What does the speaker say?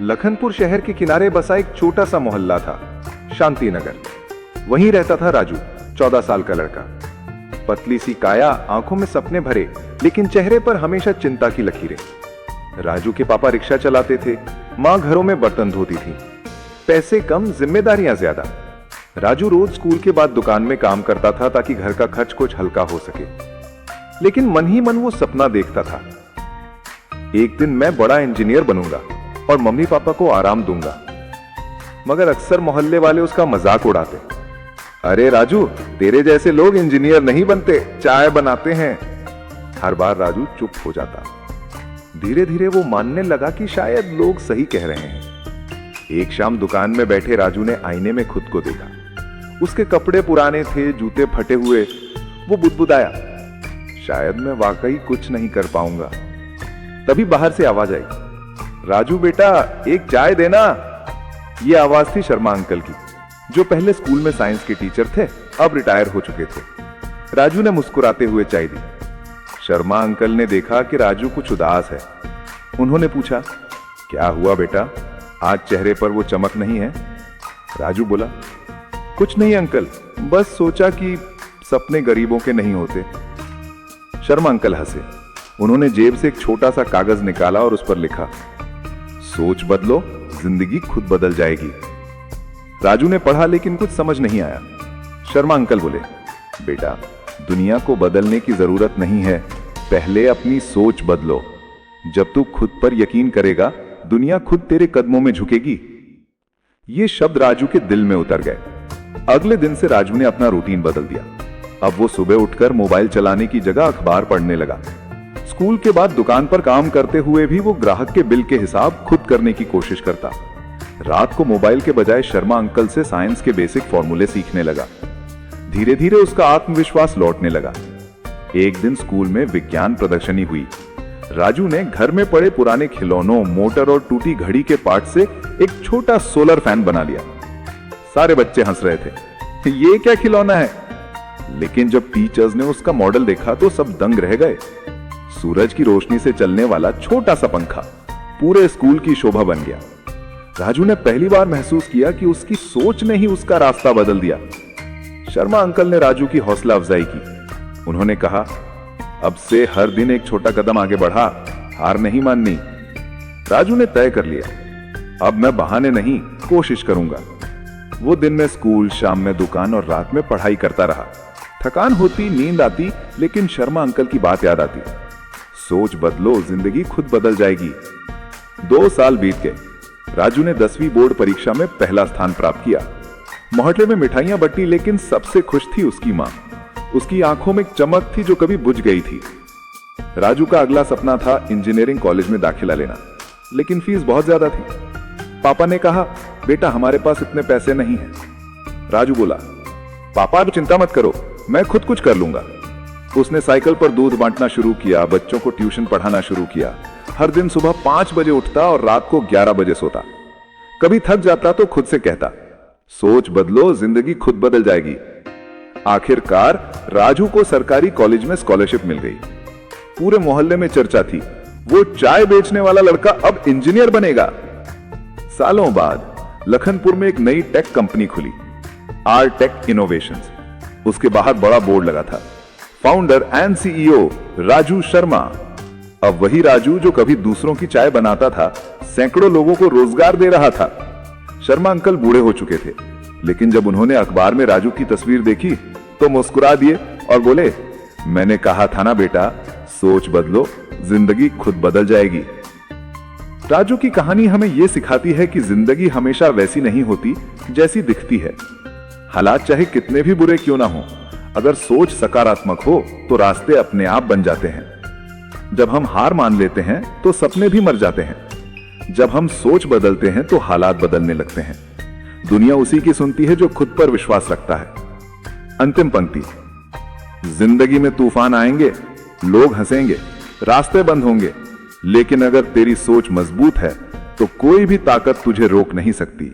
लखनपुर शहर के किनारे बसा एक छोटा सा मोहल्ला था, शांति नगर। वहीं रहता था राजू, 14 साल का लड़का। पतली सी काया, आंखों में सपने भरे, लेकिन चेहरे पर हमेशा चिंता की लकीरें। राजू के पापा रिक्शा चलाते थे, माँ घरों में बर्तन धोती थी। पैसे कम, जिम्मेदारियां ज्यादा। राजू रोज स्कूल के बाद दुकान में काम करता था ताकि घर का खर्च कुछ हल्का हो सके, लेकिन मन ही मन वो सपना देखता था, एक दिन मैं बड़ा इंजीनियर बनूंगा और मम्मी पापा को आराम दूंगा। मगर अक्सर मोहल्ले वाले उसका मजाक उड़ाते, अरे राजू, तेरे जैसे लोग इंजीनियर नहीं बनते, चाय बनाते हैं। हर बार राजू चुप हो जाता। धीरे धीरे वो मानने लगा कि शायद लोग सही कह रहे हैं। एक शाम दुकान में बैठे राजू ने आईने में खुद को देखा। उसके कपड़े पुराने थे, जूते फटे हुए। वो बुदबुदाया, शायद मैं वाकई कुछ नहीं कर पाऊंगा। तभी बाहर से आवाज आई, राजू बेटा, एक चाय देना। ये आवाज थी शर्मा अंकल की, जो पहले स्कूल में साइंस के टीचर थे, अब रिटायर हो चुके थे। राजू ने मुस्कुराते हुए चाय दी। शर्मा अंकल ने देखा कि राजू कुछ उदास है। उन्होंने पूछा, क्या हुआ बेटा, आज चेहरे पर वो चमक नहीं है? राजू बोला, कुछ नहीं अंकल, बस सोचा कि सपने गरीबों के नहीं होते। शर्मा अंकल हंसे। उन्होंने जेब से एक छोटा सा कागज निकाला और उस पर लिखा, सोच बदलो, जिंदगी खुद बदल जाएगी। राजू ने पढ़ा लेकिन कुछ समझ नहीं आया। शर्मा अंकल बोले, बेटा, दुनिया को बदलने की जरूरत नहीं है, पहले अपनी सोच बदलो। जब तू खुद पर यकीन करेगा, दुनिया खुद तेरे कदमों में झुकेगी। ये शब्द राजू के दिल में उतर गए। अगले दिन से राजू ने अपना रूटीन बदल दिया। अब वो सुबह उठकर मोबाइल चलाने की जगह अखबार पढ़ने लगा। स्कूल के बाद दुकान पर काम करते हुए भी वो ग्राहक के बिल के हिसाब खुद करने की कोशिश करता। रात को मोबाइल के बजाय शर्मा अंकल से साइंस के बेसिक फॉर्मूले सीखने लगा। धीरे धीरे उसका आत्मविश्वास लौटने लगा। एक दिन स्कूल में विज्ञान प्रदर्शनी हुई। राजू ने घर में पड़े पुराने खिलौनों, मोटर और टूटी घड़ी के पार्ट से एक छोटा सोलर फैन बना लिया। सारे बच्चे हंस रहे थे, ये क्या खिलौना है? लेकिन जब टीचर्स ने उसका मॉडल देखा तो सब दंग रह गए। सूरज की रोशनी से चलने वाला छोटा सा पंखा पूरे स्कूल की शोभा बन गया। राजू ने पहली बार महसूस किया कि उसकी सोच ने ही उसका रास्ता बदल दिया। शर्मा अंकल ने राजू की हौसला अफजाई की। उन्होंने कहा, अब से हर दिन एक छोटा कदम आगे बढ़ा, हार नहीं माननी। राजू ने तय कर लिया, अब मैं बहाने नहीं, कोशिश करूंगा। वो दिन में स्कूल, शाम में दुकान और रात में पढ़ाई करता रहा। थकान होती, नींद आती, लेकिन शर्मा अंकल की बात याद आती, सोच बदलो, जिंदगी खुद बदल जाएगी। 2 साल बीत गए। राजू ने 10वीं बोर्ड परीक्षा में पहला स्थान प्राप्त किया। मोहल्ले में मिठाइयां बंटी, लेकिन सबसे खुश थी उसकी मां। उसकी आंखों में एक चमक थी जो कभी बुझ गई थी। राजू का अगला सपना था इंजीनियरिंग कॉलेज में दाखिला लेना, लेकिन फीस बहुत ज्यादा थी। पापा ने कहा, बेटा, हमारे पास इतने पैसे नहीं हैं। राजू बोला, पापा आप चिंता मत करो, मैं खुद कुछ कर लूंगा। उसने साइकिल पर दूध बांटना शुरू किया, बच्चों को ट्यूशन पढ़ाना शुरू किया। हर दिन सुबह 5 बजे उठता और रात को 11 बजे सोता। कभी थक जाता तो खुद से कहता, सोच बदलो, जिंदगी खुद बदल जाएगी। आखिरकार राजू को सरकारी कॉलेज में स्कॉलरशिप मिल गई। पूरे मोहल्ले में चर्चा थी, वो चाय बेचने वाला लड़का अब इंजीनियर बनेगा। सालों बाद लखनपुर में एक नई टेक कंपनी खुली, आर टेक इनोवेशंस। उसके बाहर बड़ा बोर्ड लगा था, founder and CEO Raju Sharma. अब वही राजू जो कभी दूसरों की चाय बनाता था, सैकड़ों लोगों को रोजगार दे रहा था। शर्मा अंकल बूढ़े हो चुके थे, लेकिन जब उन्होंने अखबार में राजू की तस्वीर देखी तो मुस्कुरा दिए और बोले, मैंने कहा था ना बेटा, सोच बदलो, जिंदगी खुद बदल जाएगी। राजू की कहानी हमें यह सिखाती है कि जिंदगी हमेशा वैसी नहीं होती जैसी दिखती है। हालात चाहे कितने भी बुरे क्यों ना हो, अगर सोच सकारात्मक हो तो रास्ते अपने आप बन जाते हैं। जब हम हार मान लेते हैं तो सपने भी मर जाते हैं। जब हम सोच बदलते हैं तो हालात बदलने लगते हैं। दुनिया उसी की सुनती है जो खुद पर विश्वास रखता है। अंतिम पंक्ति, जिंदगी में तूफान आएंगे, लोग हंसेंगे, रास्ते बंद होंगे, लेकिन अगर तेरी सोच मजबूत है तो कोई भी ताकत तुझे रोक नहीं सकती।